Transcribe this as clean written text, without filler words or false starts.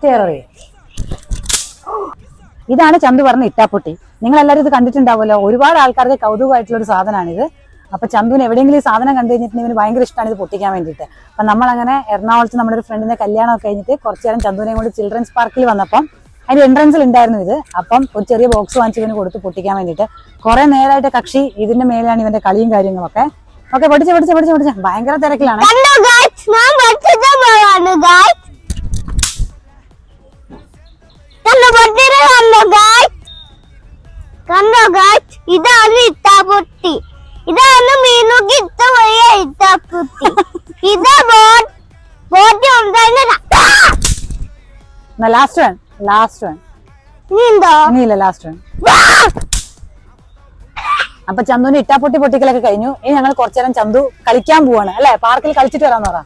Terror. ഇതാണ് ചന്തു പറഞ്ഞ ഇട്ടാപ്പൊട്ടി. നിങ്ങൾ എല്ലാവരും ഇത് കണ്ടിട്ടുണ്ടാവുമല്ലോ. ഒരുപാട് ആൾക്കാർക്ക് കൗതുകമായിട്ടുള്ള ഒരു സാധനമാണിത്. അപ്പൊ ചന്തുവിന് എവിടെയെങ്കിലും ഈ സാധനം കണ്ടു കഴിഞ്ഞിട്ടുണ്ടെങ്കിൽ ഇവന് ഭയങ്കര ഇഷ്ടമാണ് ഇത് പൊട്ടിക്കാൻ വേണ്ടിയിട്ട്. അപ്പൊ നമ്മളങ്ങനെ എറണാകുളത്ത് നമ്മുടെ ഒരു ഫ്രണ്ടിന്റെ കല്യാണം ഒക്കെ കഴിഞ്ഞിട്ട് കുറച്ചു നേരം ചന്തുവിനെ കൊണ്ട് ചിൽഡ്രൻസ് പാർക്കിൽ വന്നപ്പം അതിന്റെ എൻട്രൻസിൽ ഉണ്ടായിരുന്നു ഇത്. അപ്പം ഒരു ചെറിയ ബോക്സ് വാങ്ങിച്ച് ഇവന് കൊടുത്ത് പൊട്ടിക്കാൻ വേണ്ടിയിട്ട്. കുറെ നേരമായിട്ട് കക്ഷി ഇതിന്റെ മേലാണ് ഇവന്റെ കളിയും കാര്യങ്ങളൊക്കെ. ഓക്കെ, പഠിച്ച ഭയങ്കര തിരക്കിലാണ്. ഇതാണ് ഇട്ടാപ്പൊട്ടി. ഇതാണ് മീനുക്ക് ഇട്ട വഴിയ ഇട്ടാപ്പൊട്ടി. ഇത് ബോട്ടി ലാസ്റ്റ് വൺ ഇനിയില്ല, ലാസ്റ്റ് വൺ. അപ്പൊ ചന്തുവിന്റെ ഇട്ടാപ്പൊട്ടി പൊട്ടിക്കലൊക്കെ കഴിഞ്ഞു. ഇനി ഞങ്ങൾ കുറച്ചു നേരം ചന്തു കളിക്കാൻ പോവാണ് അല്ലെ, പാർക്കിൽ കളിച്ചിട്ട് വരാന്ന് പറ.